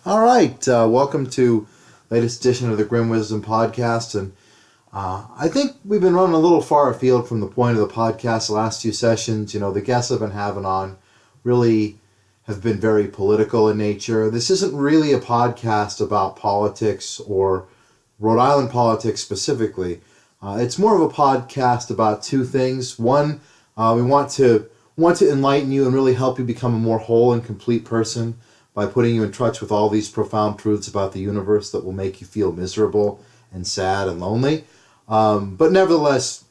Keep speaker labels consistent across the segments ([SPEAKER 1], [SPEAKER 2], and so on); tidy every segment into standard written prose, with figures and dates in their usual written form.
[SPEAKER 1] All right, welcome to latest edition of the Grim Wisdom Podcast, and I think we've been running a little far afield from the point of the podcast the last few sessions. You know, the guests I've been having on really have been very political in nature. This isn't really a podcast about politics or Rhode Island politics specifically. It's more of a podcast about two things. One, we want to enlighten you and really help you become a more whole and complete person by putting you in touch with all these profound truths about the universe that will make you feel miserable and sad and lonely. But nevertheless,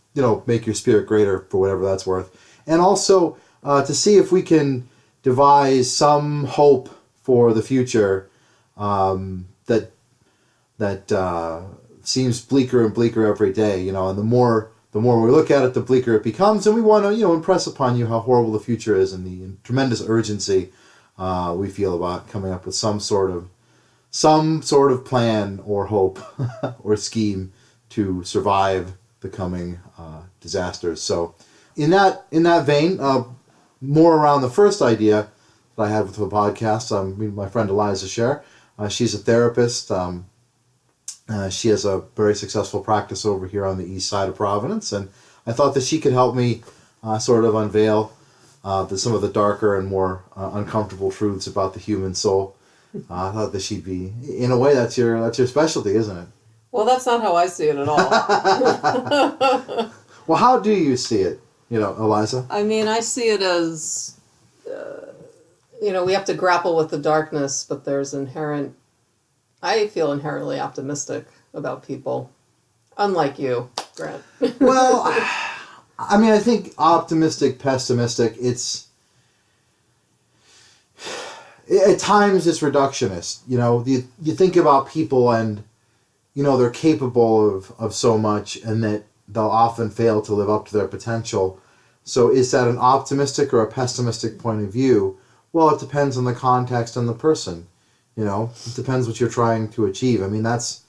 [SPEAKER 1] make your spirit greater for whatever that's worth. And also to see if we can devise some hope for the future that seems bleaker and bleaker every day. And the more we look at it, the bleaker it becomes. And we want to impress upon you how horrible the future is and the tremendous urgency we feel about coming up with some sort of plan or hope or scheme to survive the coming disasters. So in that vein, more around the first idea that I had with the podcast, my friend Eliza Scher, she's a therapist. She has a very successful practice over here on the east side of Providence, and I thought that she could help me sort of unveil some of the darker and more uncomfortable truths about the human soul. I thought that she'd be, in a way, that's your specialty, isn't it?
[SPEAKER 2] Well, that's not how I see it at all.
[SPEAKER 1] Well, how do you see it, Eliza?
[SPEAKER 2] I mean, I see it as, we have to grapple with the darkness, but I feel inherently optimistic about people, unlike you, Grant.
[SPEAKER 1] Well, I mean, I think optimistic, pessimistic, at times it's reductionist. You think about people and, they're capable of so much and that they'll often fail to live up to their potential. So is that an optimistic or a pessimistic point of view? Well, it depends on the context and the person. It depends what you're trying to achieve. I mean, that's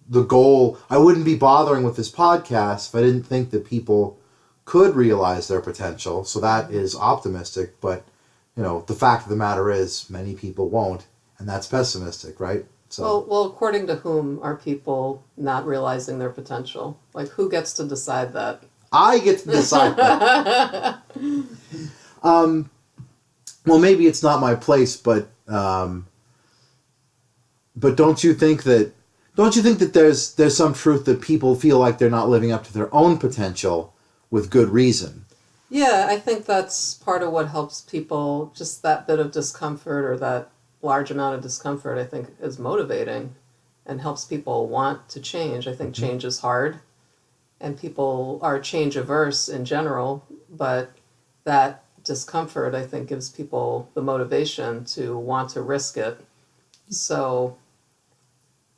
[SPEAKER 1] the goal. I wouldn't be bothering with this podcast if I didn't think that people could realize their potential. So that is optimistic, but the fact of the matter is many people won't, and that's pessimistic, right? So
[SPEAKER 2] well, according to whom are people not realizing their potential? Like, who gets to decide that?
[SPEAKER 1] I get to decide that. Well, maybe it's not my place, but don't you think that there's some truth that people feel like they're not living up to their own potential with good reason?
[SPEAKER 2] Yeah, I think that's part of what helps people. Just that bit of discomfort or that large amount of discomfort, I think, is motivating and helps people want to change. I think change is hard, and people are change averse in general, but that discomfort, I think, gives people the motivation to want to risk it. So,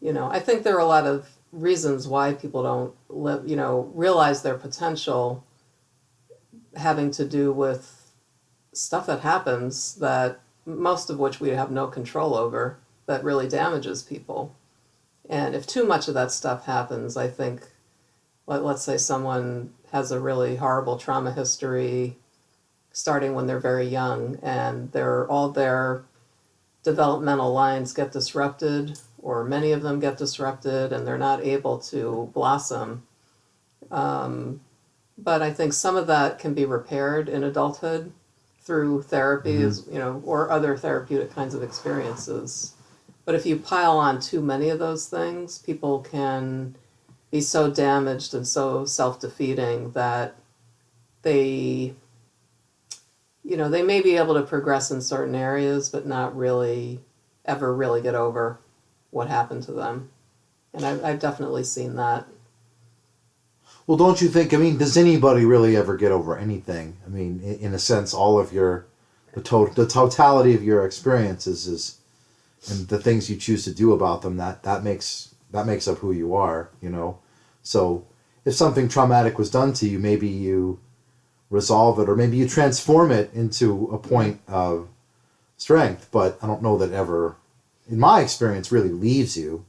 [SPEAKER 2] I think there are a lot of reasons why people don't realize their potential, having to do with stuff that happens, that most of which we have no control over, that really damages people. And if too much of that stuff happens, I think, let's say someone has a really horrible trauma history starting when they're very young, and all their developmental lines get disrupted, or many of them get disrupted, and they're not able to blossom. But I think some of that can be repaired in adulthood through therapies, or other therapeutic kinds of experiences. But if you pile on too many of those things, people can be so damaged and so self-defeating that they may be able to progress in certain areas, but not really ever really get over what happened to them. And I've definitely seen that.
[SPEAKER 1] Well, don't you think, does anybody really ever get over anything? I mean, in a sense, all of the totality of your experiences and the things you choose to do about them, that makes up who you are, So if something traumatic was done to you, maybe you resolve it, or maybe you transform it into a point of strength, but I don't know that ever, in my experience, really leaves you.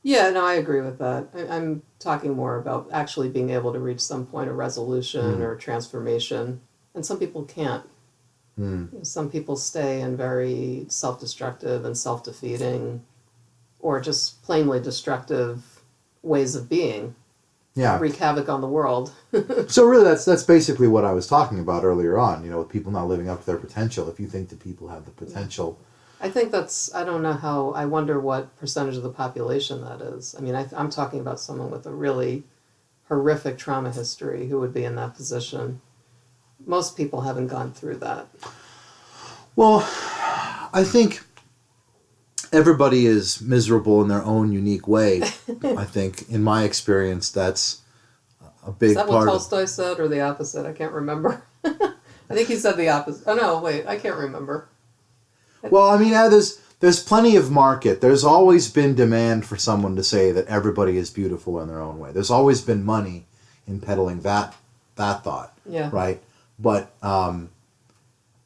[SPEAKER 2] Yeah, no, I agree with that. I'm talking more about actually being able to reach some point of resolution or transformation, and some people can't. Some people stay in very self-destructive and self-defeating or just plainly destructive ways of being.
[SPEAKER 1] Yeah.
[SPEAKER 2] Wreak havoc on the world.
[SPEAKER 1] So really that's basically what I was talking about earlier on, with people not living up to their potential. If you think that people have the potential.
[SPEAKER 2] I think I don't know how, I wonder what percentage of the population that is. I mean, I'm talking about someone with a really horrific trauma history who would be in that position. Most people haven't gone through that.
[SPEAKER 1] Well, I think everybody is miserable in their own unique way. I think, in my experience, that's a big part.
[SPEAKER 2] Is that what Tolstoy said, or the opposite? I can't remember. I think he said the opposite. Oh no, wait, I can't remember.
[SPEAKER 1] Well, I mean, there's plenty of market. There's always been demand for someone to say that everybody is beautiful in their own way. There's always been money in peddling that thought.
[SPEAKER 2] Yeah.
[SPEAKER 1] Right. But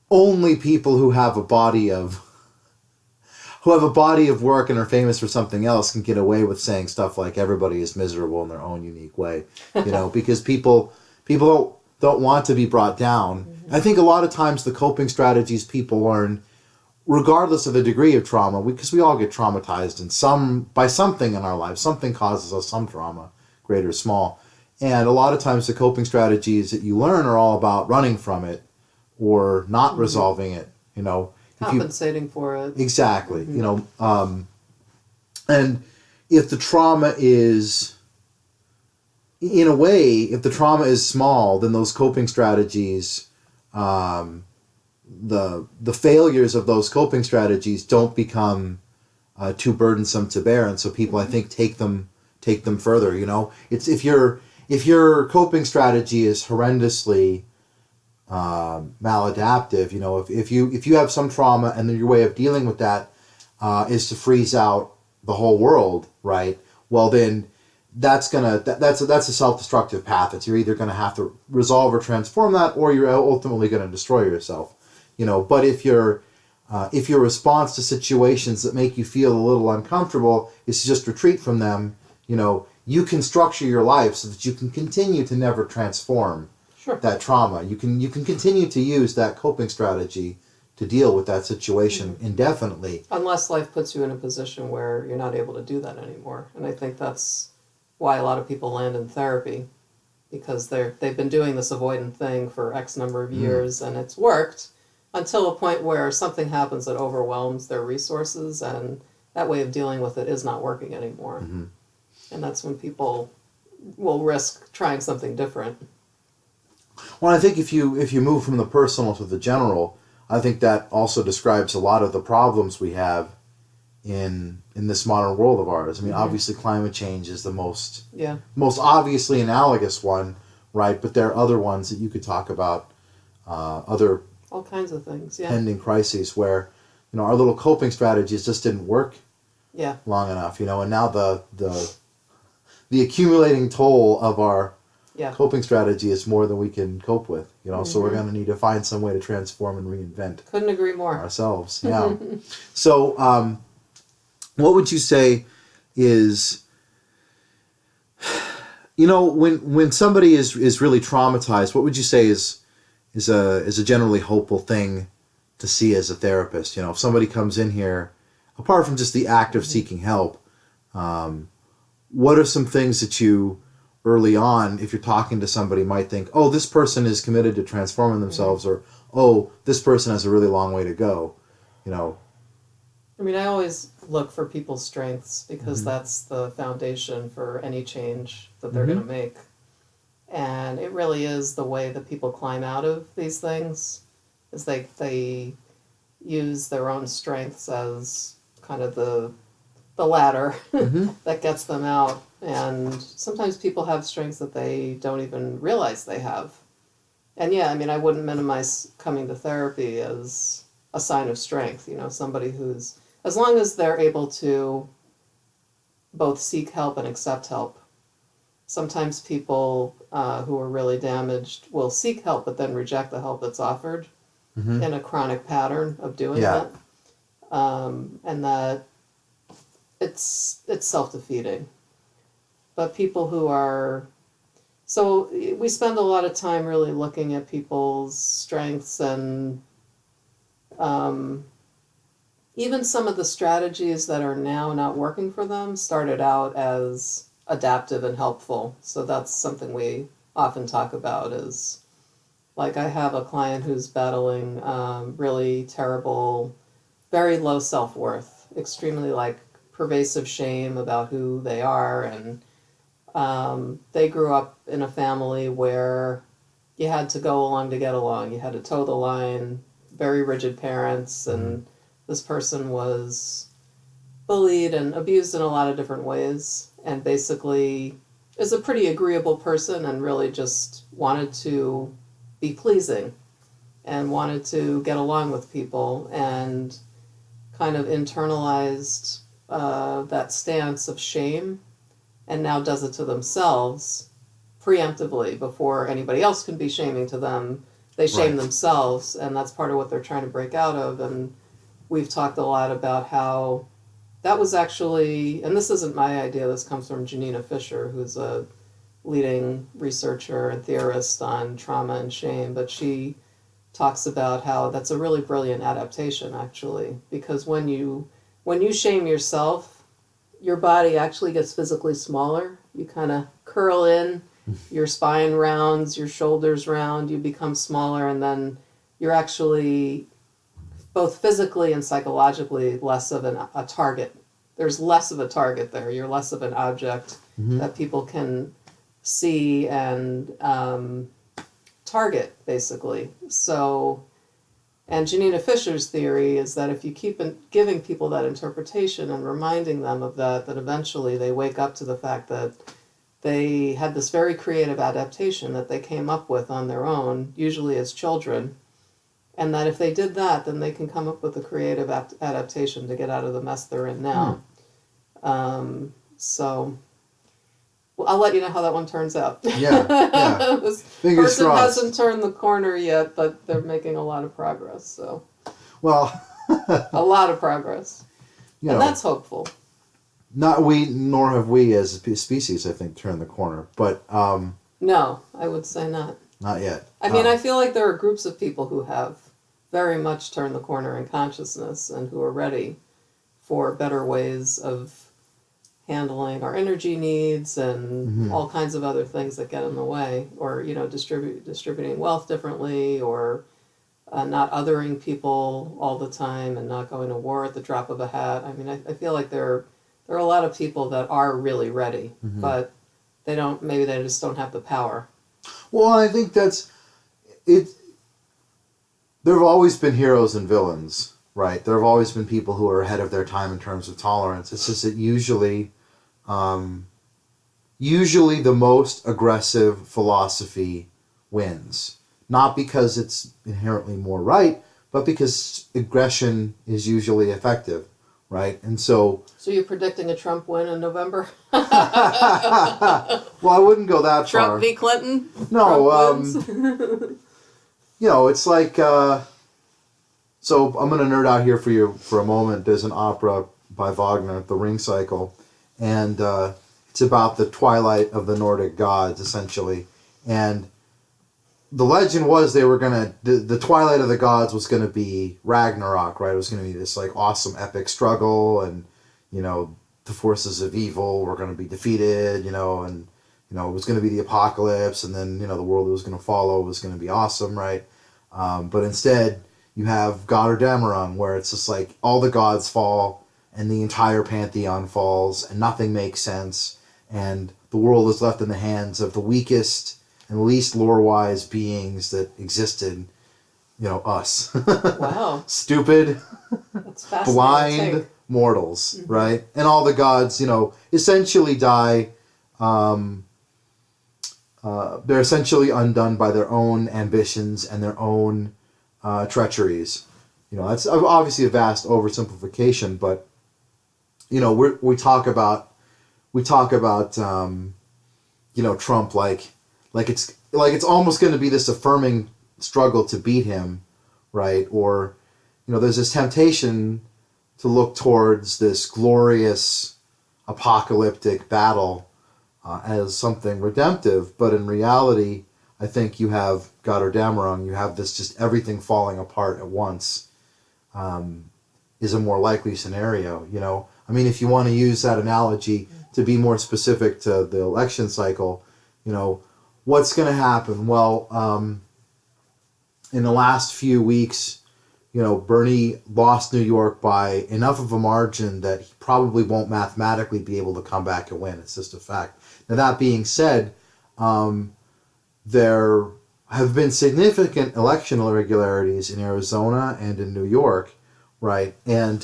[SPEAKER 1] only people who have a body of work and are famous for something else can get away with saying stuff like everybody is miserable in their own unique way, because people don't want to be brought down. Mm-hmm. I think a lot of times the coping strategies people learn, regardless of the degree of trauma, because we all get traumatized by something in our lives. Something causes us some trauma, great or small. And a lot of times the coping strategies that you learn are all about running from it or not resolving it,
[SPEAKER 2] Compensating for it.
[SPEAKER 1] Exactly. Mm-hmm. And if the trauma is, in a way, if the trauma is small, then those coping strategies, the failures of those coping strategies don't become too burdensome to bear, and so people, I think, take them further. It's if your coping strategy is horrendously maladaptive, if you have some trauma and then your way of dealing with that is to freeze out the whole world, right? Well, then that's a self-destructive path. You're either going to have to resolve or transform that, or you're ultimately going to destroy yourself. But if your response to situations that make you feel a little uncomfortable is to just retreat from them, you can structure your life so that you can continue to never transform that trauma. You can continue to use that coping strategy to deal with that situation indefinitely.
[SPEAKER 2] Unless life puts you in a position where you're not able to do that anymore. And I think that's why a lot of people land in therapy, because they've been doing this avoidant thing for X number of years and it's worked until a point where something happens that overwhelms their resources and that way of dealing with it is not working anymore. Mm-hmm. And that's when people will risk trying something different.
[SPEAKER 1] Well, I think if you move from the personal to the general, I think that also describes a lot of the problems we have in this modern world of ours. I mean, obviously climate change is the most obviously analogous one, right? But there are other ones that you could talk about, other
[SPEAKER 2] all kinds of things,
[SPEAKER 1] pending crises where, our little coping strategies just didn't work long enough, and now the accumulating toll of our coping strategy is more than we can cope with, so we're going to need to find some way to transform and reinvent.
[SPEAKER 2] Couldn't agree more.
[SPEAKER 1] Ourselves, yeah. So, what would you say is, when somebody is really traumatized, what would you say is a generally hopeful thing to see as a therapist? If somebody comes in here, apart from just the act of seeking help, what are some things that you, early on, if you're talking to somebody, might think, oh, this person is committed to transforming themselves, or, oh, this person has a really long way to go,
[SPEAKER 2] I mean, I always look for people's strengths because that's the foundation for any change that they're going to make. And it really is the way that people climb out of these things, is they use their own strengths as kind of the ladder that gets them out. And sometimes people have strengths that they don't even realize they have. And I mean, I wouldn't minimize coming to therapy as a sign of strength. Somebody who's, as long as they're able to both seek help and accept help. Sometimes people who are really damaged will seek help but then reject the help that's offered in a chronic pattern of doing that. And that it's self-defeating. But people who are... So we spend a lot of time really looking at people's strengths and even some of the strategies that are now not working for them started out as adaptive and helpful. So that's something we often talk about is, like, I have a client who's battling really terrible, very low self-worth, extremely like pervasive shame about who they are. And they grew up in a family where you had to go along to get along. You had to toe the line, very rigid parents, and this person was bullied and abused in a lot of different ways, and basically is a pretty agreeable person and really just wanted to be pleasing and wanted to get along with people, and kind of internalized that stance of shame, and now does it to themselves preemptively before anybody else can be shaming to them. They shame themselves, and that's part of what they're trying to break out of. And we've talked a lot about how that was actually, and this isn't my idea, this comes from Janina Fisher, who's a leading researcher and theorist on trauma and shame, but she talks about how that's a really brilliant adaptation, actually, because when you shame yourself, your body actually gets physically smaller. You kind of curl in, your spine rounds, your shoulders round, you become smaller, and then you're actually both physically and psychologically less of a target. There's less of a target there. You're less of an object that people can see and target, basically. So, and Janina Fisher's theory is that if you keep giving people that interpretation and reminding them of that, that eventually they wake up to the fact that they had this very creative adaptation that they came up with on their own, usually as children, and that if they did that, then they can come up with a creative adaptation to get out of the mess they're in now. So well, I'll let you know how that one turns out.
[SPEAKER 1] Yeah.
[SPEAKER 2] This
[SPEAKER 1] Fingers
[SPEAKER 2] person
[SPEAKER 1] crossed.
[SPEAKER 2] hasn't turned the corner yet, but they're making a lot of progress. So,
[SPEAKER 1] Well,
[SPEAKER 2] a lot of progress,
[SPEAKER 1] you
[SPEAKER 2] and
[SPEAKER 1] know,
[SPEAKER 2] that's hopeful.
[SPEAKER 1] not we, nor have we as a species, I think, turned the corner. But
[SPEAKER 2] No, I would say not.
[SPEAKER 1] not yet.
[SPEAKER 2] I mean, I feel like there are groups of people who have very much turned the corner in consciousness and who are ready for better ways of handling our energy needs and all kinds of other things that get in the way, or distributing wealth differently, or not othering people all the time and not going to war at the drop of a hat. I mean, I feel like there are a lot of people that are really ready, but maybe they just don't have the power.
[SPEAKER 1] Well, I think that's it. There have always been heroes and villains, right? There have always been people who are ahead of their time in terms of tolerance. It's just that usually the most aggressive philosophy wins. Not because it's inherently more right, but because aggression is usually effective, right? And so...
[SPEAKER 2] So you're predicting a Trump win in November?
[SPEAKER 1] Well, I wouldn't go that far.
[SPEAKER 2] Trump v. Clinton?
[SPEAKER 1] No, it's like... So I'm going to nerd out here for you for a moment. There's an opera by Wagner, The Ring Cycle, and it's about the twilight of the Nordic gods, essentially. And the legend was they were going to... The twilight of the gods was going to be Ragnarok, right? It was going to be this like awesome epic struggle, and, the forces of evil were going to be defeated, and, it was going to be the apocalypse, and then, the world that was going to follow was going to be awesome, right? But instead... You have Götterdämmerung, where it's just like all the gods fall and the entire pantheon falls and nothing makes sense, and the world is left in the hands of the weakest and least lore-wise beings that existed, us.
[SPEAKER 2] Wow.
[SPEAKER 1] Stupid,
[SPEAKER 2] That's fascinating
[SPEAKER 1] blind
[SPEAKER 2] take.
[SPEAKER 1] mortals, right? And all the gods, essentially die. They're essentially undone by their own ambitions and their own treacheries. That's obviously a vast oversimplification, but we talk about Trump like it's almost going to be this affirming struggle to beat him, right? Or there's this temptation to look towards this glorious apocalyptic battle as something redemptive, but in reality, I think you have Götterdämmerung, you have this just everything falling apart at once. is a more likely scenario. I mean, if you want to use that analogy to be more specific to the election cycle, what's going to happen? Well, in the last few weeks, Bernie lost New York by enough of a margin that he probably won't mathematically be able to come back and win. It's just a fact. Now, that being said, there have been significant election irregularities in Arizona and in New York, right? And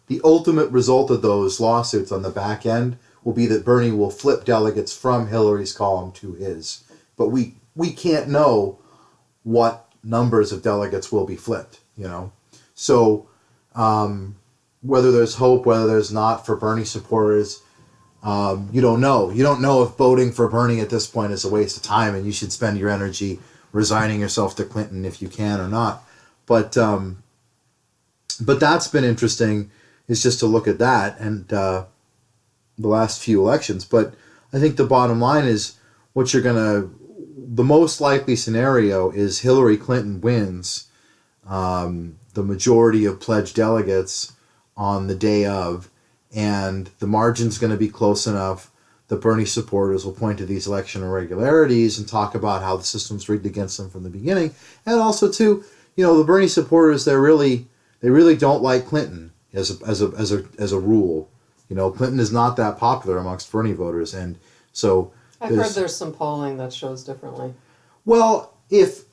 [SPEAKER 1] the ultimate result of those lawsuits on the back end will be that Bernie will flip delegates from Hillary's column to his. But we can't know what numbers of delegates will be flipped, So whether there's hope, whether there's not for Bernie supporters, you don't know. You don't know if voting for Bernie at this point is a waste of time and you should spend your energy resigning yourself to Clinton if you can or not. But that's been interesting, is just to look at that and the last few elections. But I think the bottom line is the most likely scenario is Hillary Clinton wins the majority of pledged delegates on the day of, and the margin's going to be close enough that Bernie supporters will point to these election irregularities and talk about how the system's rigged against them from the beginning. And also, too, the Bernie supporters, they really don't like Clinton as a rule. Clinton is not that popular amongst Bernie voters, and so
[SPEAKER 2] I've heard there's some polling that shows differently.
[SPEAKER 1] Well, if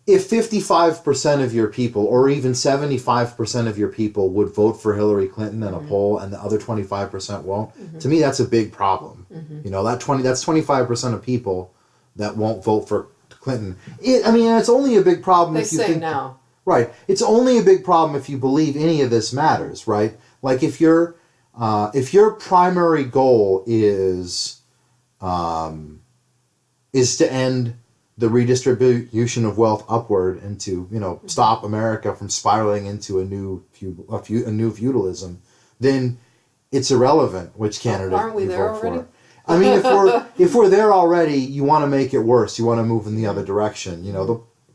[SPEAKER 1] 55% of your people, or even 75% of your people, would vote for Hillary Clinton in a poll, and the other 25% won't, to me that's a big problem. That's 25% of people that won't vote for Clinton. It's only a big problem if you think
[SPEAKER 2] now.
[SPEAKER 1] Right. It's only a big problem if you believe any of this matters, right? Like if your primary goal is to end the redistribution of wealth upward and to stop America from spiraling into a new feudalism, then it's irrelevant which candidate
[SPEAKER 2] aren't we
[SPEAKER 1] you
[SPEAKER 2] there
[SPEAKER 1] vote
[SPEAKER 2] already?
[SPEAKER 1] for. I mean, if we're there already, you want to make it worse. You want to move in the other direction.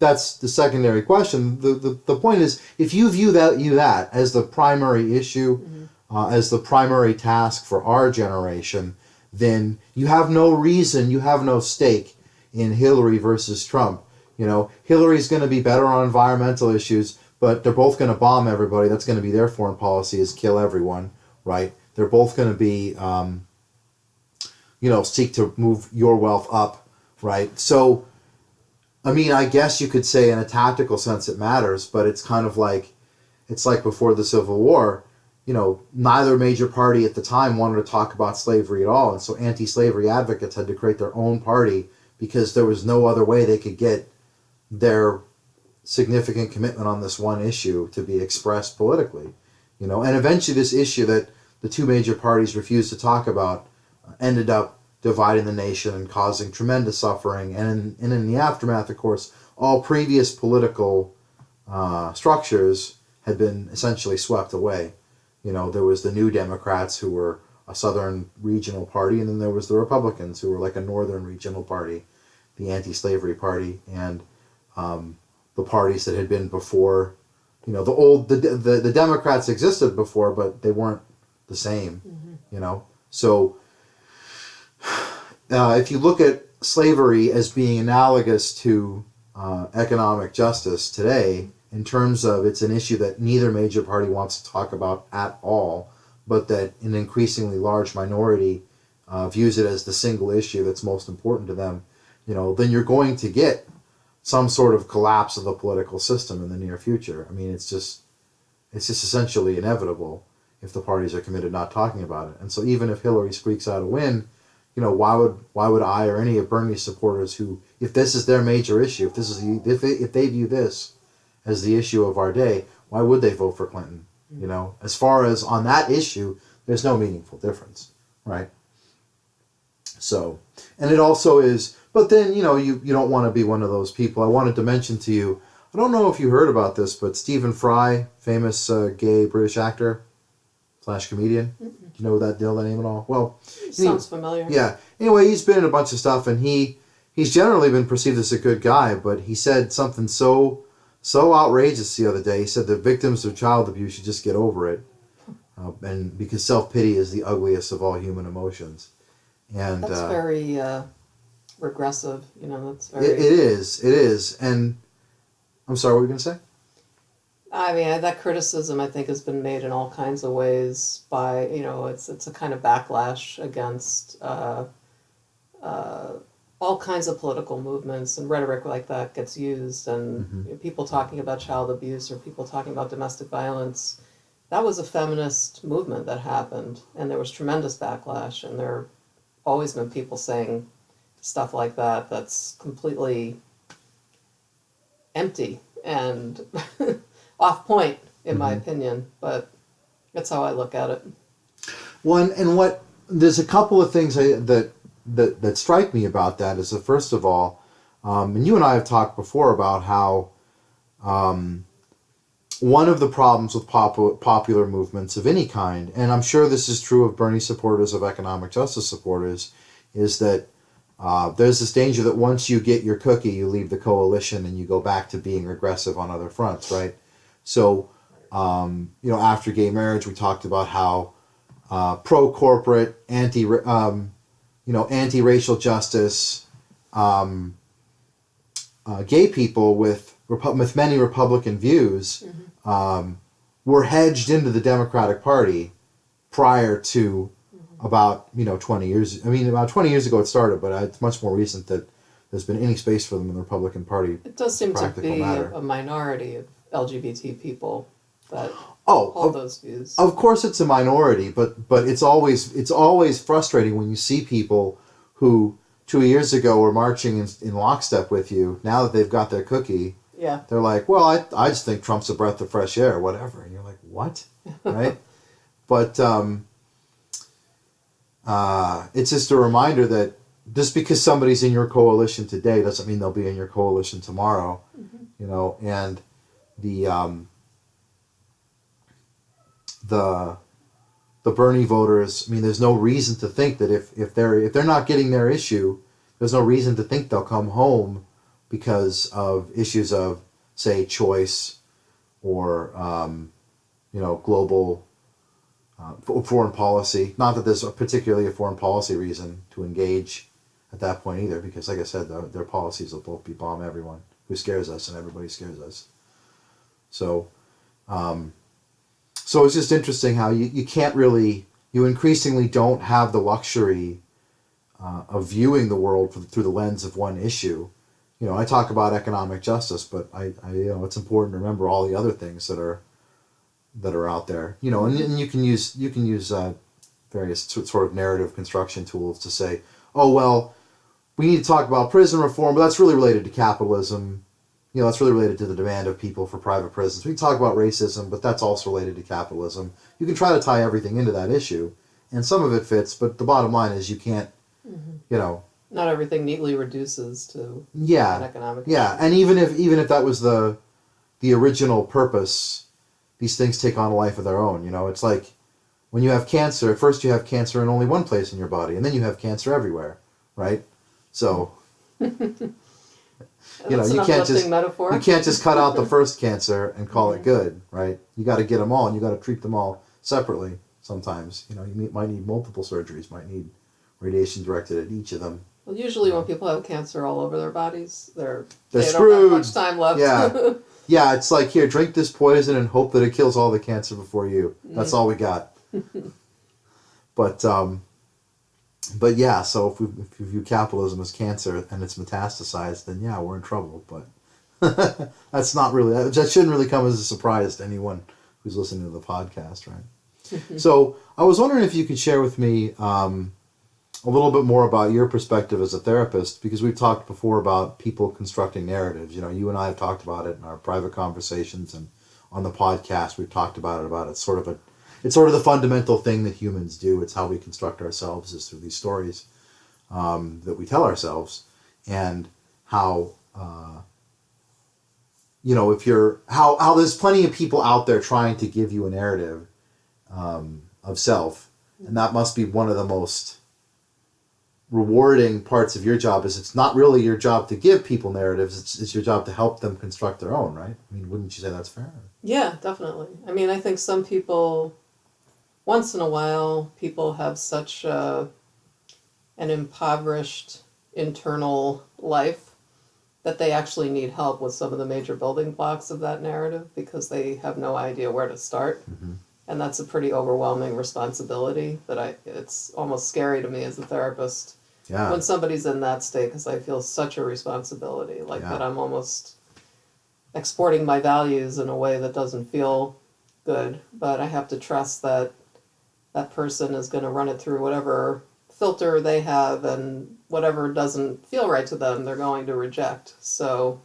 [SPEAKER 1] That's the secondary question. The point is, if you view that as the primary issue, as the primary task for our generation, then you have no reason, you have no stake in Hillary versus Trump. Hillary's going to be better on environmental issues, but they're both going to bomb everybody. That's going to be their foreign policy, is kill everyone, right? They're both going to be, seek to move your wealth up, right? So, I guess you could say in a tactical sense it matters, but it's kind of like, it's like before the Civil War, neither major party at the time wanted to talk about slavery at all, and so anti-slavery advocates had to create their own party because there was no other way they could get their significant commitment on this one issue to be expressed politically. And eventually this issue that the two major parties refused to talk about ended up dividing the nation and causing tremendous suffering. And in the aftermath, of course, all previous political structures had been essentially swept away. There was the New Democrats, who were a southern regional party, and then there was the Republicans, who were like a northern regional party, the anti-slavery party, and the parties that had been before. The Democrats existed before, but they weren't the same. So if you look at slavery as being analogous to economic justice today, in terms of it's an issue that neither major party wants to talk about at all, but that an increasingly large minority views it as the single issue that's most important to them, then you're going to get some sort of collapse of the political system in the near future. It's just essentially inevitable if the parties are committed not talking about it. And so even if Hillary squeaks out a win, why would I or any of Bernie's supporters, who, if this is their major issue, if they view this as the issue of our day, why would they vote for Clinton? As far as on that issue, there's no meaningful difference, right? So, and it also is, but then, you don't want to be one of those people. I wanted to mention to you, I don't know if you heard about this, but Stephen Fry, famous gay British actor / comedian. Do you know that name at all? Well,
[SPEAKER 2] sounds familiar.
[SPEAKER 1] Yeah. Anyway, he's been in a bunch of stuff, and he's generally been perceived as a good guy, but he said something so so outrageous the other day. He said that victims of child abuse should just get over it, and because self-pity is the ugliest of all human emotions. And
[SPEAKER 2] That's very regressive. That's very.
[SPEAKER 1] it is. And I'm sorry, what were you going to say?
[SPEAKER 2] I mean, that criticism, I think, has been made in all kinds of ways by, it's a kind of backlash against all kinds of political movements, and rhetoric like that gets used, and people talking about child abuse or people talking about domestic violence. That was a feminist movement that happened, and there was tremendous backlash, and there have always been people saying stuff like that that's completely empty and off point, in my opinion, but that's how I look at it.
[SPEAKER 1] Well, and there's a couple of things that strike me about that is that, first of all, and you and I have talked before about how one of the problems with popular movements of any kind, and I'm sure this is true of Bernie supporters, of economic justice supporters, is that there's this danger that once you get your cookie, you leave the coalition and you go back to being regressive on other fronts, right? So, after gay marriage, we talked about how pro-corporate, anti-racial justice, gay people with many Republican views were hedged into the Democratic Party prior to about 20 years. I mean, about 20 years ago it started, but it's much more recent that there's been any space for them in the Republican Party.
[SPEAKER 2] It does seem to be a minority of LGBT people that
[SPEAKER 1] Oh,
[SPEAKER 2] hold those views.
[SPEAKER 1] Of course, it's a minority, but it's always frustrating when you see people who 2 years ago were marching in lockstep with you. Now that they've got their cookie,
[SPEAKER 2] yeah,
[SPEAKER 1] they're like, "Well, I just think Trump's a breath of fresh air, or whatever." And you're like, "What?" Right? But it's just a reminder that just because somebody's in your coalition today doesn't mean they'll be in your coalition tomorrow. And the Bernie voters, I mean, there's no reason to think that if they're not getting their issue, there's no reason to think they'll come home because of issues of, say, choice or global foreign policy. Not that there's particularly a foreign policy reason to engage at that point either, because like I said, their policies will both be bomb everyone who scares us, and everybody scares us. So it's just interesting how you can't really, you increasingly don't have the luxury of viewing the world through the lens of one issue. I talk about economic justice, but I it's important to remember all the other things that are out there. And you can use various sort of narrative construction tools to say, oh well, we need to talk about prison reform, but that's really related to capitalism. That's really related to the demand of people for private prisons. We can talk about racism, but that's also related to capitalism. You can try to tie everything into that issue, and some of it fits, but the bottom line is you can't,
[SPEAKER 2] Not everything neatly reduces to
[SPEAKER 1] an
[SPEAKER 2] economic
[SPEAKER 1] issue. And even if that was the original purpose, these things take on a life of their own. It's like when you have cancer, at first you have cancer in only one place in your body, and then you have cancer everywhere, right? So... you can't just cut out the first cancer and call it good, right? You got to get them all, and you got to treat them all separately. Sometimes, you might need multiple surgeries, might need radiation directed at each of them.
[SPEAKER 2] Well, usually when people have cancer all over their bodies, they
[SPEAKER 1] screwed.
[SPEAKER 2] Don't have much time left.
[SPEAKER 1] Yeah, it's like, here, drink this poison and hope that it kills all the cancer before you. That's all we got. But yeah, so if we view capitalism as cancer and it's metastasized, then yeah, we're in trouble. But that's not really, that shouldn't really come as a surprise to anyone who's listening to the podcast, right? So I was wondering if you could share with me a little bit more about your perspective as a therapist, because we've talked before about people constructing narratives. You and I have talked about it in our private conversations, and on the podcast we've talked about it. It's sort of the fundamental thing that humans do. It's how we construct ourselves, is through these stories that we tell ourselves, and how how there's plenty of people out there trying to give you a narrative of self, and that must be one of the most rewarding parts of your job is it's not really your job to give people narratives. It's your job to help them construct their own, right? I mean, wouldn't you say that's fair?
[SPEAKER 2] Yeah, definitely. I mean, I think some people, once in a while, people have such an impoverished internal life that they actually need help with some of the major building blocks of that narrative because they have no idea where to start.
[SPEAKER 1] Mm-hmm.
[SPEAKER 2] And that's a pretty overwhelming responsibility that it's almost scary to me as a therapist
[SPEAKER 1] Yeah.
[SPEAKER 2] when somebody's in that state because I feel such a responsibility, like that I'm almost exporting my values in a way that doesn't feel good, but I have to trust that that person is going to run it through whatever filter they have, and whatever doesn't feel right to them, they're going to reject. So,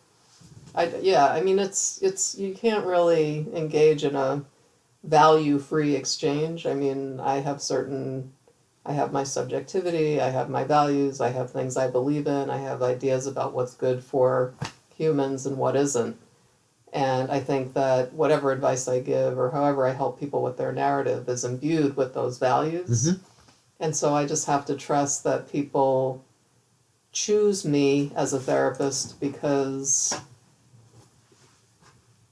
[SPEAKER 2] I mean, it's you can't really engage in a value-free exchange. I mean, I have my subjectivity, I have my values, I have things I believe in, I have ideas about what's good for humans and what isn't. And I think that whatever advice I give or however I help people with their narrative is imbued with those values.
[SPEAKER 1] Mm-hmm.
[SPEAKER 2] And so I just have to trust that people choose me as a therapist because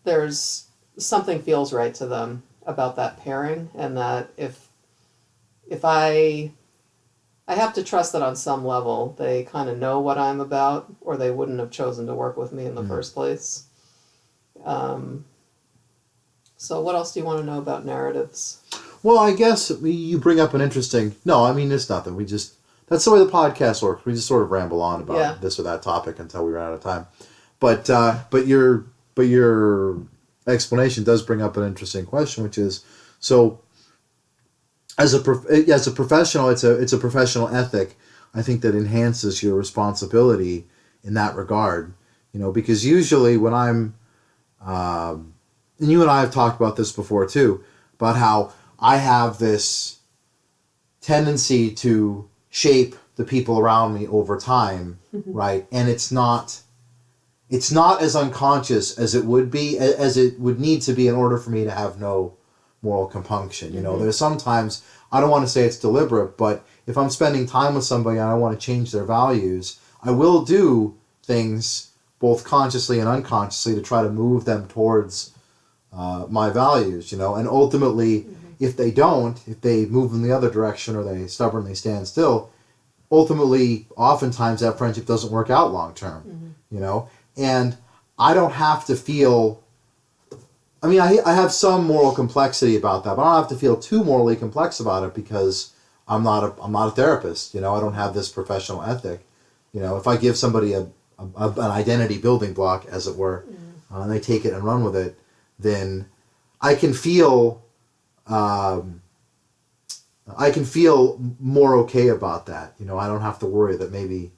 [SPEAKER 2] there's something feels right to them about that pairing, and that if I have to trust that on some level they kind of know what I'm about, or they wouldn't have chosen to work with me in the first place. So what else do you want to know about narratives?
[SPEAKER 1] Well, I guess you bring up an interesting... No, I mean, it's nothing. That's the way the podcast works. We just sort of ramble on about this or that topic until we run out of time. But your explanation does bring up an interesting question, which is, so as a professional, it's a professional ethic, I think, that enhances your responsibility in that regard. Because usually when I'm... and you and I have talked about this before too, about how I have this tendency to shape the people around me over time, right? And it's not as unconscious as it would be, as it would need to be in order for me to have no moral compunction. There's sometimes, I don't want to say it's deliberate, but if I'm spending time with somebody and I want to change their values, I will do things both consciously and unconsciously to try to move them towards my values, and ultimately, if they move in the other direction or they stubbornly stand still, ultimately, oftentimes that friendship doesn't work out long term, and I don't have to feel, I mean, I have some moral complexity about that, but I don't have to feel too morally complex about it because I'm not a therapist, I don't have this professional ethic. If I give somebody an identity building block, as it were, and they take it and run with it, then I can feel more okay about that. I don't have to worry that maybe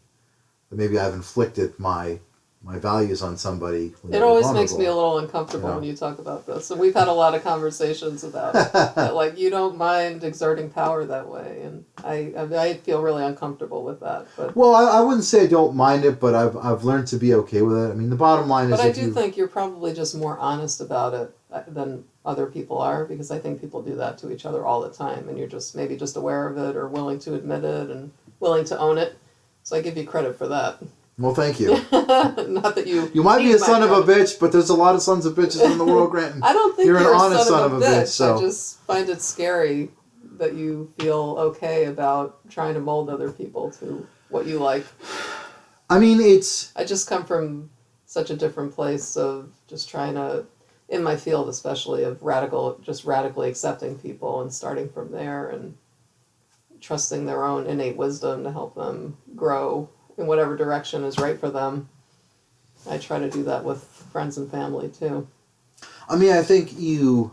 [SPEAKER 1] I've inflicted my values on somebody.
[SPEAKER 2] It always makes me a little uncomfortable when you talk about this, and we've had a lot of conversations about it. That, like, you don't mind exerting power that way, and I feel really uncomfortable with that. But
[SPEAKER 1] well, I wouldn't say I don't mind it, but I've learned to be okay with it. I mean, the bottom line is.
[SPEAKER 2] But I do think you're probably just more honest about it than other people are, because I think people do that to each other all the time, and you're just maybe just aware of it or willing to admit it and willing to own it. So I give you credit for that.
[SPEAKER 1] Well, thank you.
[SPEAKER 2] Not that you.
[SPEAKER 1] You might be a son of a bitch, but there's a lot of sons of bitches in the world, Granton.
[SPEAKER 2] I don't think
[SPEAKER 1] you're an honest son of a bitch. So
[SPEAKER 2] I just find it scary that you feel okay about trying to mold other people to what you like.
[SPEAKER 1] I mean,
[SPEAKER 2] I just come from such a different place of just trying to, in my field especially, of radically accepting people and starting from there and trusting their own innate wisdom to help them grow in whatever direction is right for them. I try to do that with friends and family too.
[SPEAKER 1] I mean, I think and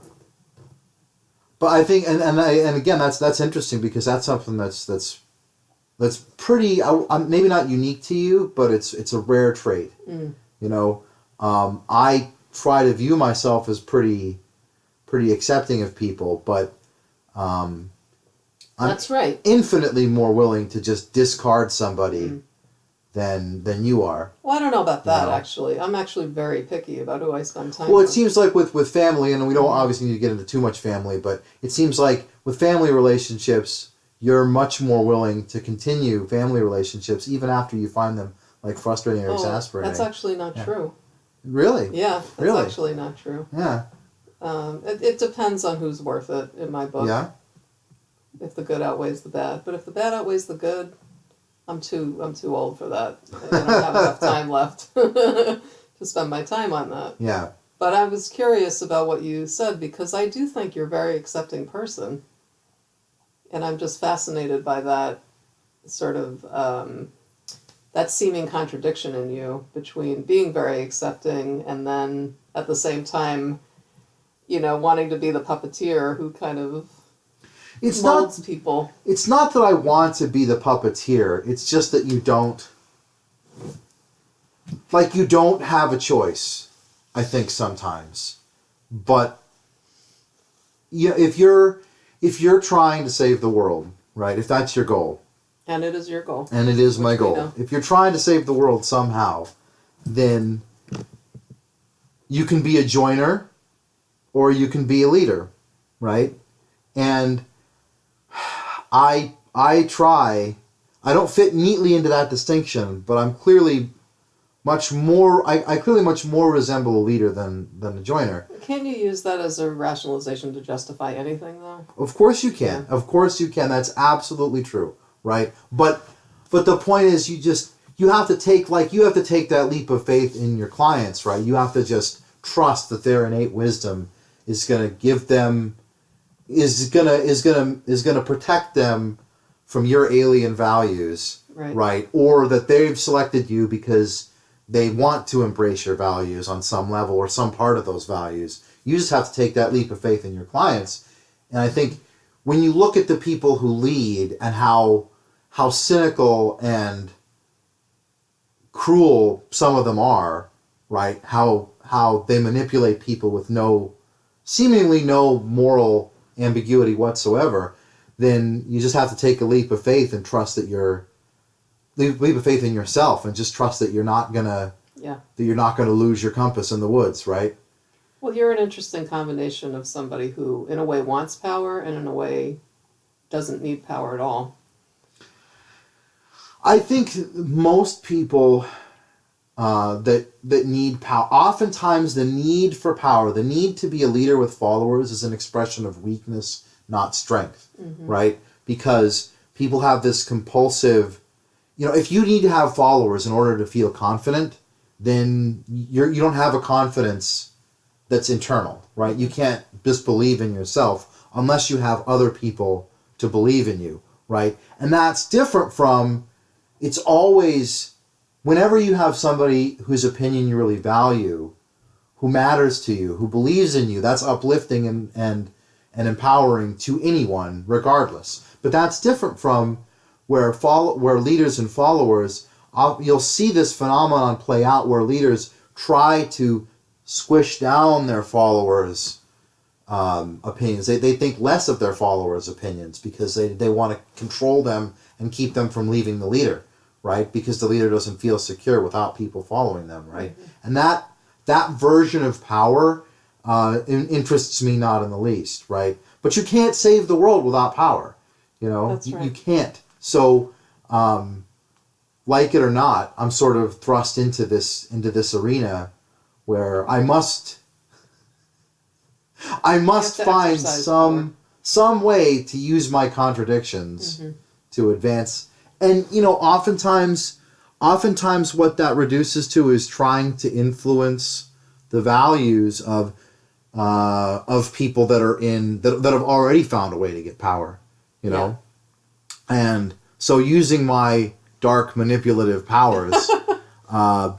[SPEAKER 1] again, that's interesting because that's something that's pretty, maybe not unique to you, but it's a rare trait. I try to view myself as pretty accepting of people, but
[SPEAKER 2] that's right.
[SPEAKER 1] Infinitely more willing to just discard somebody than you are.
[SPEAKER 2] Well, I don't know about that, actually. I'm actually very picky about who I spend time
[SPEAKER 1] with. Well, it
[SPEAKER 2] with.
[SPEAKER 1] seems like with family, and we don't obviously need to get into too much family, but it seems like with family relationships, you're much more willing to continue family relationships even after you find them like frustrating or exasperating.
[SPEAKER 2] That's actually not true.
[SPEAKER 1] Really?
[SPEAKER 2] Yeah, that's
[SPEAKER 1] really?
[SPEAKER 2] actually not true.
[SPEAKER 1] Yeah.
[SPEAKER 2] It depends on who's worth it in my book.
[SPEAKER 1] Yeah.
[SPEAKER 2] If the good outweighs the bad, but if the bad outweighs the good, I'm too old for that. I don't have enough time left to spend my time on that.
[SPEAKER 1] Yeah.
[SPEAKER 2] But I was curious about what you said because I do think you're a very accepting person. And I'm just fascinated by that sort of, that seeming contradiction in you between being very accepting and then at the same time, wanting to be the puppeteer who kind of molds people.
[SPEAKER 1] It's not that I want to be the puppeteer. It's just that you don't have a choice, I think sometimes. But if you're trying to save the world, right? If that's your goal.
[SPEAKER 2] And it is your goal.
[SPEAKER 1] And it is my goal. If you're trying to save the world somehow, then you can be a joiner or you can be a leader, right? And I don't fit neatly into that distinction, but I'm clearly much more, I clearly much more resemble a leader than a joiner.
[SPEAKER 2] Can you use that as a rationalization to justify anything, though?
[SPEAKER 1] Of course you can.
[SPEAKER 2] Yeah.
[SPEAKER 1] Of course you can. That's absolutely true, right? But the point is you have to take that leap of faith in your clients, right? You have to just trust that their innate wisdom is going to give them is going to protect them from your alien values, right? Or that they've selected you because they want to embrace your values on some level or some part of those values. You just have to take that leap of faith in your clients. And I think when you look at the people who lead and how cynical and cruel some of them are, right? How they manipulate people with seemingly no moral ambiguity whatsoever, then you just have to take a leap of faith and trust that leap of faith in yourself and just trust that you're not gonna lose your compass in the woods, right?
[SPEAKER 2] Well, you're an interesting combination of somebody who, in a way, wants power and in a way doesn't need power at all.
[SPEAKER 1] I think most people that need power, oftentimes the need for power, the need to be a leader with followers is an expression of weakness, not strength, right? Because people have this compulsive, if you need to have followers in order to feel confident, then you don't have a confidence that's internal, right? You can't just believe in yourself unless you have other people to believe in you, right? And that's different from, it's always, whenever you have somebody whose opinion you really value, who matters to you, who believes in you, that's uplifting and empowering to anyone, regardless. But that's different from where leaders and followers, you'll see this phenomenon play out where leaders try to squish down their followers' opinions. They think less of their followers' opinions because they want to control them and keep them from leaving the leader, right? Because the leader doesn't feel secure without people following them, right? And that version of power interests me not in the least, right? But you can't save the world without power,
[SPEAKER 2] That's right.
[SPEAKER 1] You can't. So, like it or not, I'm sort of thrust into this arena where I must find some way to use my contradictions to advance. And oftentimes what that reduces to is trying to influence the values of people that are that have already found a way to get power,
[SPEAKER 2] Yeah.
[SPEAKER 1] And so using my dark manipulative powers to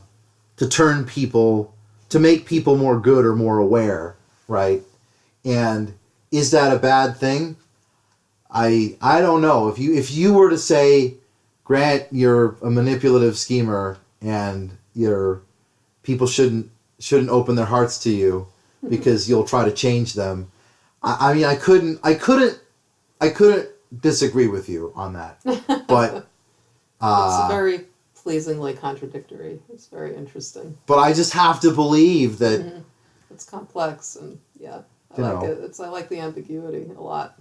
[SPEAKER 1] make people more good or more aware, right? And is that a bad thing? I don't know. If you were to say, Grant, you're a manipulative schemer and your people shouldn't open their hearts to you because you'll try to change them. I mean, I couldn't disagree with you on that. But
[SPEAKER 2] it's very pleasingly contradictory. It's very interesting.
[SPEAKER 1] But I just have to believe that
[SPEAKER 2] it's complex and I like it. I like the ambiguity a lot.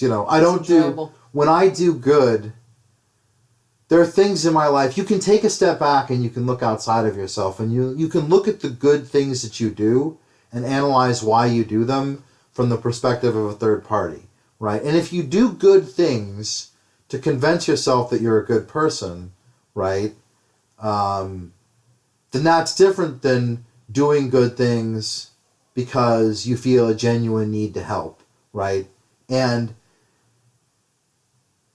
[SPEAKER 1] I don't do, when I do good, there are things in my life, you can take a step back and you can look outside of yourself and you can look at the good things that you do and analyze why you do them from the perspective of a third party, right? And if you do good things to convince yourself that you're a good person, right, then that's different than doing good things because you feel a genuine need to help, right? And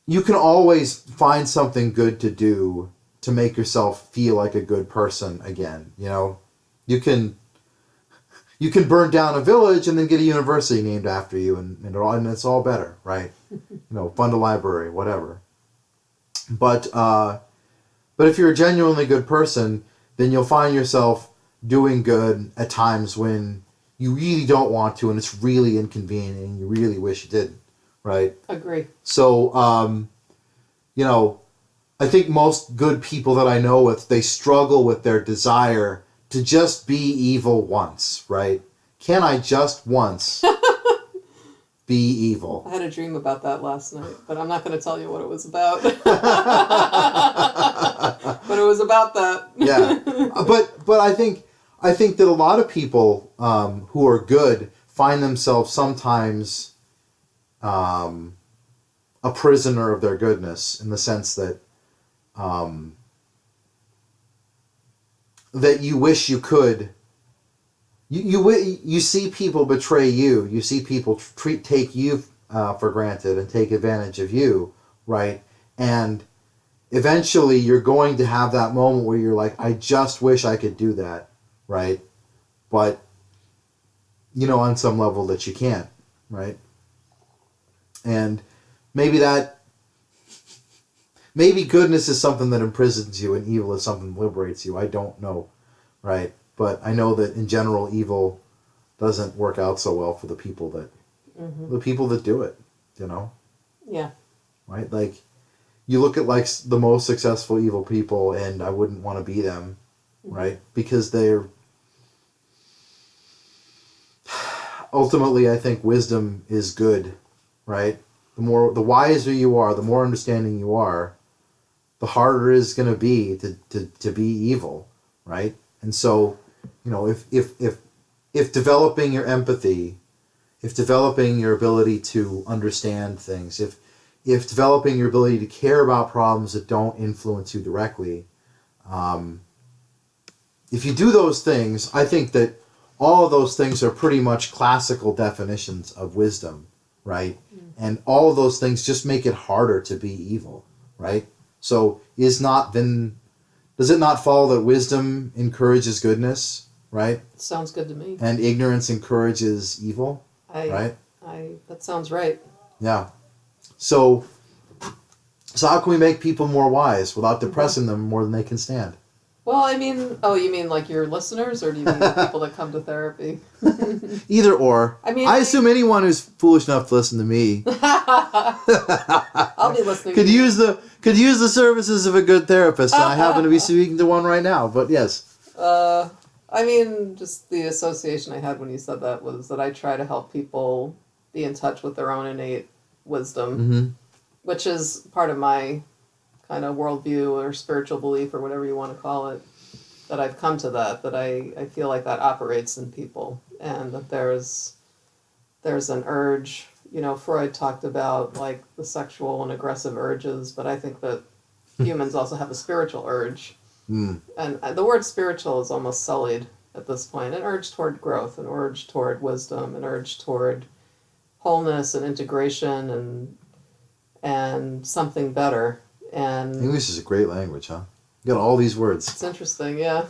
[SPEAKER 1] you can always find something good to do to make yourself feel like a good person again. You can burn down a village and then get a university named after you, and it's all better, right? Fund a library, whatever. But if you're a genuinely good person, then you'll find yourself doing good at times when you really don't want to, and it's really inconvenient, and you really wish you didn't, right?
[SPEAKER 2] Agree.
[SPEAKER 1] So, I think most good people that I know with, they struggle with their desire to just be evil once, right? Can I just once be evil?
[SPEAKER 2] I had a dream about that last night, but I'm not going to tell you what it was about. But it was about that.
[SPEAKER 1] Yeah. But I think that a lot of people who are good find themselves sometimes a prisoner of their goodness, in the sense that that you wish you could. You see people betray you. You see people take you for granted and take advantage of you, right? And eventually you're going to have that moment where you're like, I just wish I could do that, right? But, on some level that you can't, right? And maybe goodness is something that imprisons you and evil is something that liberates you. I don't know, right? But I know that in general, evil doesn't work out so well for the people that do it,
[SPEAKER 2] Yeah.
[SPEAKER 1] Right? Like, you look at like the most successful evil people, and I wouldn't want to be them, right? Because they're ultimately, I think wisdom is good, right? The wiser you are, the more understanding you are, the harder it is going to be to be evil, right? And so, if developing your empathy, if developing your ability to understand things, if developing your ability to care about problems that don't influence you directly, if you do those things, I think that all of those things are pretty much classical definitions of wisdom, right? And all of those things just make it harder to be evil, right? So does it not follow that wisdom encourages goodness, right?
[SPEAKER 2] Sounds good to me.
[SPEAKER 1] And ignorance encourages evil, right?
[SPEAKER 2] That sounds right.
[SPEAKER 1] Yeah. So how can we make people more wise without depressing them more than they can stand?
[SPEAKER 2] Well, you mean like your listeners, or do you mean the people that come to therapy?
[SPEAKER 1] Either or. I assume anyone who's foolish enough to listen to me
[SPEAKER 2] I'll be listening.
[SPEAKER 1] could use the services of a good therapist, and I happen to be speaking to one right now. But yes.
[SPEAKER 2] Just the association I had when you said that was that I try to help people be in touch with their own innate wisdom, which is part of my kind of worldview or spiritual belief or whatever you want to call it, that I've come to that I feel like that operates in people, and that there's an urge. Freud talked about like the sexual and aggressive urges, but I think that humans also have a spiritual urge. And the word spiritual is almost sullied at this point. An urge toward growth, an urge toward wisdom, an urge toward wholeness and integration and something better. And
[SPEAKER 1] English is a great language, huh? You got all these words.
[SPEAKER 2] It's interesting, yeah.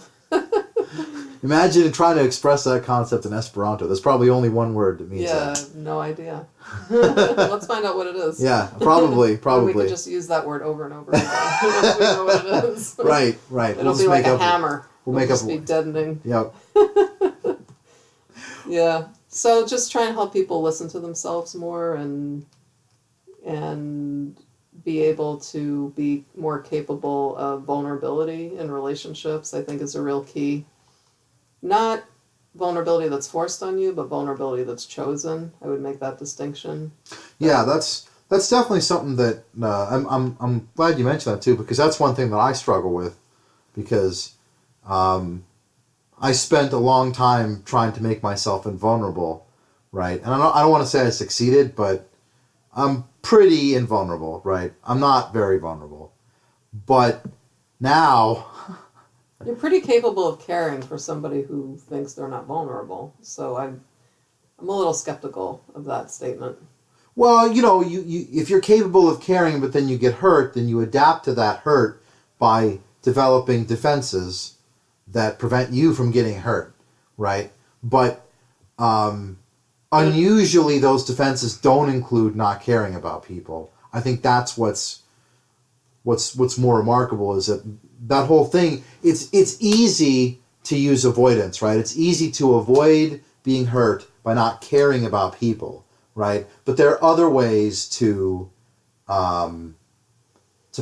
[SPEAKER 1] Imagine trying to express that concept in Esperanto. There's probably only one word that means that.
[SPEAKER 2] Yeah, I have no idea. Let's find out what it is.
[SPEAKER 1] Yeah, probably.
[SPEAKER 2] We could just use that word over and over again once we know what it is.
[SPEAKER 1] Right.
[SPEAKER 2] It'll be like a hammer.
[SPEAKER 1] We'll make
[SPEAKER 2] just be deadening.
[SPEAKER 1] Yep.
[SPEAKER 2] Yeah. So just trying to help people listen to themselves more and be able to be more capable of vulnerability in relationships, I think is a real key. Not vulnerability that's forced on you, but vulnerability that's chosen. I would make that distinction.
[SPEAKER 1] Yeah, that's definitely something that I'm glad you mentioned that too, because that's one thing that I struggle with, because I spent a long time trying to make myself invulnerable, right? And I don't want to say I succeeded, but I'm pretty invulnerable, right? I'm not very vulnerable, but now.
[SPEAKER 2] You're pretty capable of caring for somebody who thinks they're not vulnerable. So I'm a little skeptical of that statement.
[SPEAKER 1] Well, you if you're capable of caring, but then you get hurt, then you adapt to that hurt by developing defenses that prevent you from getting hurt, right? But unusually, those defenses don't include not caring about people. I think that's what's more remarkable, is that whole thing. It's easy to use avoidance, right? It's easy to avoid being hurt by not caring about people, right? But there are other ways to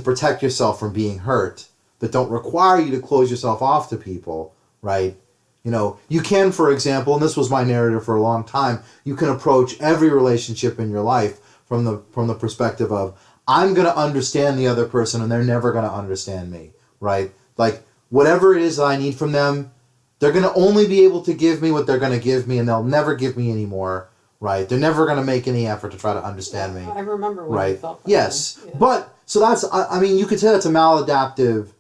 [SPEAKER 1] protect yourself from being hurt that don't require you to close yourself off to people, right? You can, for example, and this was my narrative for a long time, you can approach every relationship in your life from the perspective of, I'm going to understand the other person and they're never going to understand me, right? Like, whatever it is that I need from them, they're going to only be able to give me what they're going to give me, and they'll never give me any more, right? They're never going to make any effort to try to understand me.
[SPEAKER 2] I remember when you felt that.
[SPEAKER 1] Yes.
[SPEAKER 2] Yeah.
[SPEAKER 1] But, so that's, I mean, you could say that's a maladaptive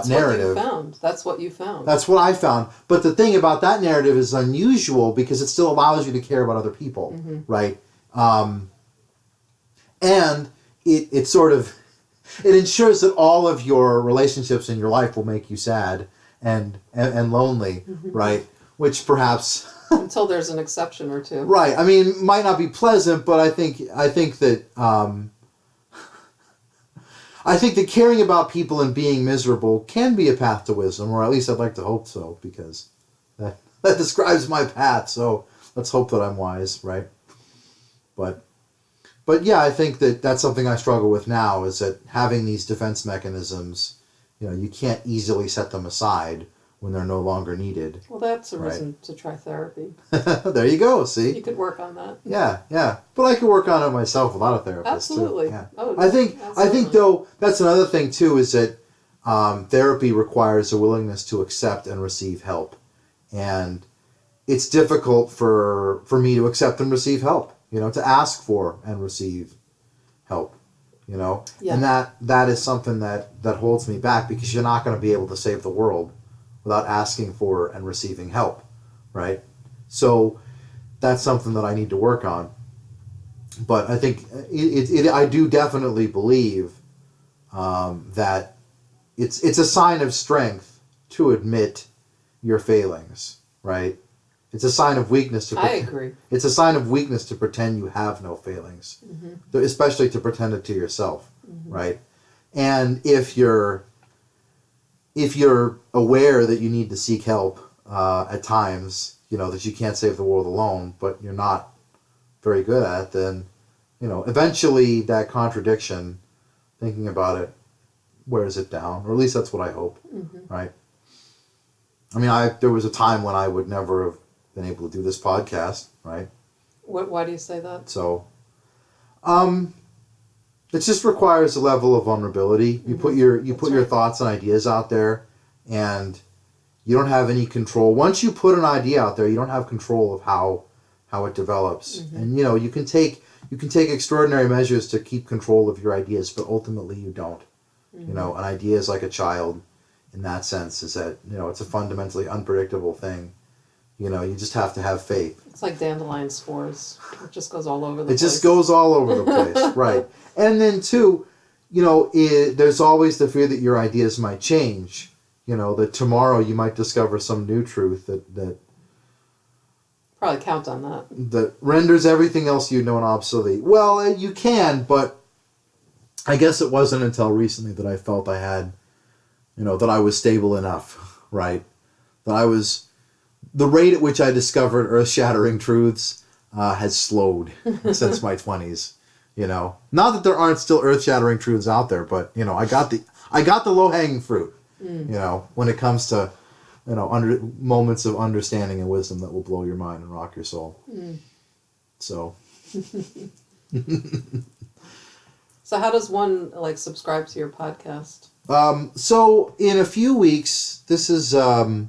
[SPEAKER 1] narrative.
[SPEAKER 2] That's what you found.
[SPEAKER 1] That's what I found. But the thing about that narrative is unusual because it still allows you to care about other people, right? And it sort of, it ensures that all of your relationships in your life will make you sad and lonely, right? Which perhaps
[SPEAKER 2] until there's an exception or two,
[SPEAKER 1] right? I mean, might not be pleasant, but I think that I think that caring about people and being miserable can be a path to wisdom, or at least I'd like to hope so, because that describes my path. So let's hope that I'm wise, right? But yeah, I think that that's something I struggle with now, is that having these defense mechanisms, you can't easily set them aside when they're no longer needed.
[SPEAKER 2] Well, that's a reason to try therapy.
[SPEAKER 1] There you go, see?
[SPEAKER 2] You could work on that.
[SPEAKER 1] Yeah. But I could work on it myself without a therapist,
[SPEAKER 2] absolutely.
[SPEAKER 1] too. Yeah.
[SPEAKER 2] Oh,
[SPEAKER 1] I think, though, that's another thing, too, is that therapy requires a willingness to accept and receive help. And it's difficult for me to accept and receive help, to ask for and receive help, Yeah. And that is something that holds me back, because you're not going to be able to save the world without asking for and receiving help, right? So that's something that I need to work on. But I think I do definitely believe that it's a sign of strength to admit your failings, right? It's a sign of weakness
[SPEAKER 2] I agree. It's
[SPEAKER 1] a sign of weakness to pretend you have no failings, especially to pretend it to yourself, right? And if you're aware that you need to seek help at times, that you can't save the world alone, but you're not very good at it, then, eventually that contradiction, thinking about it, wears it down, or at least that's what I hope, right? I mean, there was a time when I would never have been able to do this podcast, right?
[SPEAKER 2] Why do you say that?
[SPEAKER 1] So, it just requires a level of vulnerability. You put your thoughts and ideas out there, and you don't have any control. Once you put an idea out there, you don't have control of how it develops. And you can take extraordinary measures to keep control of your ideas, but ultimately you don't. An idea is like a child in that sense, is that it's a fundamentally unpredictable thing. You just have to have faith.
[SPEAKER 2] It's like dandelion spores. It just goes all over the place.
[SPEAKER 1] It just goes all over the place, right? And then, too, there's always the fear that your ideas might change. That tomorrow you might discover some new truth that
[SPEAKER 2] probably count on that.
[SPEAKER 1] That renders everything else you know obsolete. Well, you can, but I guess it wasn't until recently that I felt I had, that I was stable enough, right? That the rate at which I discovered earth-shattering truths has slowed since my 20s. Not that there aren't still earth-shattering truths out there, but I got the low-hanging fruit. When it comes to moments of understanding and wisdom that will blow your mind and rock your soul. So.
[SPEAKER 2] So how does one subscribe to your podcast?
[SPEAKER 1] So in a few weeks, this is a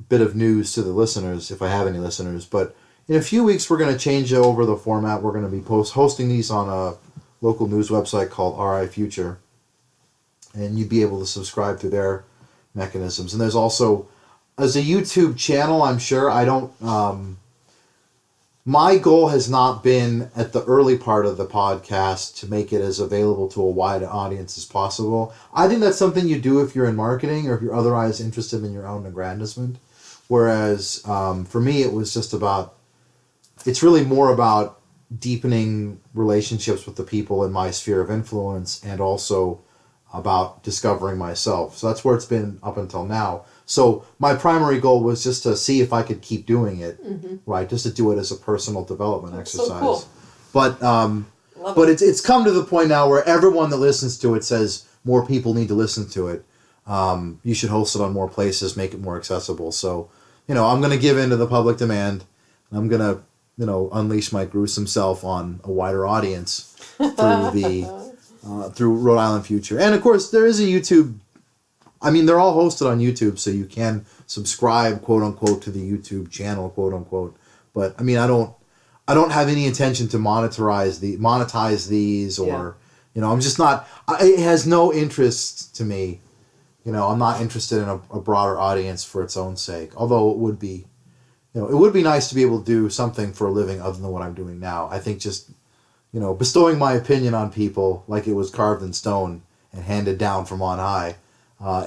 [SPEAKER 1] bit of news to the listeners, if I have any listeners, but in a few weeks we're going to change over the format. We're going to be hosting these on a local news website called RI Future, and you'd be able to subscribe through their mechanisms. And there's also, as a YouTube channel, I'm sure, my goal has not been at the early part of the podcast to make it as available to a wide audience as possible. I think that's something you do if you're in marketing or if you're otherwise interested in your own aggrandizement. Whereas for me, it's really more about deepening relationships with the people in my sphere of influence and also about discovering myself. So that's where it's been up until now. So my primary goal was just to see if I could keep doing it, right? Just to do it as a personal development exercise. So cool. But it's come to the point now where everyone that listens to it says more people need to listen to it. You should host it on more places, make it more accessible. So, I'm going to give in to the public demand. And I'm going to, unleash my gruesome self on a wider audience through Rhode Island Future. And of course, there is a YouTube. They're all hosted on YouTube, so you can subscribe, quote unquote, to the YouTube channel, quote unquote. But I don't have any intention to monetize these, or I'm just not. It has no interest to me. I'm not interested in a broader audience for its own sake. Although it would be, it would be nice to be able to do something for a living other than what I'm doing now. I think just, bestowing my opinion on people like it was carved in stone and handed down from on high.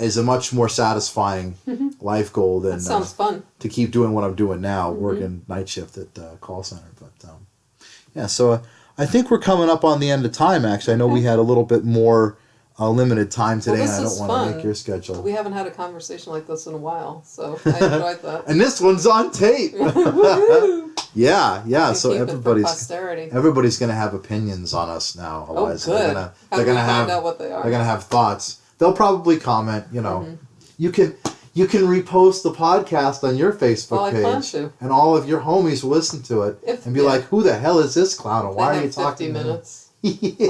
[SPEAKER 1] Is a much more satisfying life goal than
[SPEAKER 2] that sounds fun.
[SPEAKER 1] To keep doing what I'm doing now, working night shift at the call center. But so I think we're coming up on the end of time. Actually, I know we had a little bit more limited time today, and I don't want to make your schedule.
[SPEAKER 2] We haven't had a conversation like this in a while, so I enjoyed that.
[SPEAKER 1] And this one's on tape. Yeah. So everybody's going to have opinions on us now. Otherwise,
[SPEAKER 2] good. They're going to find out what they are.
[SPEAKER 1] They're going to have thoughts. They'll probably comment, You can repost the podcast on your Facebook page. And all of your homies will listen to it and be like, who the hell is this clown? And why are you talking
[SPEAKER 2] 50 minutes.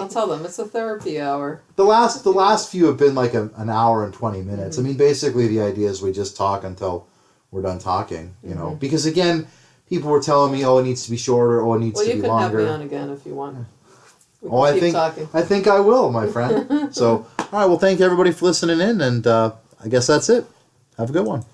[SPEAKER 2] I'll tell them it's a therapy hour.
[SPEAKER 1] The last few have been like an hour and 20 minutes. Basically the idea is we just talk until we're done talking, because again, people were telling me, it needs to be shorter, it needs to be longer.
[SPEAKER 2] Well, you can have me on again if you want.
[SPEAKER 1] I think I will, my friend. So, all right, well, thank you everybody for listening in, and I guess that's it. Have a good one.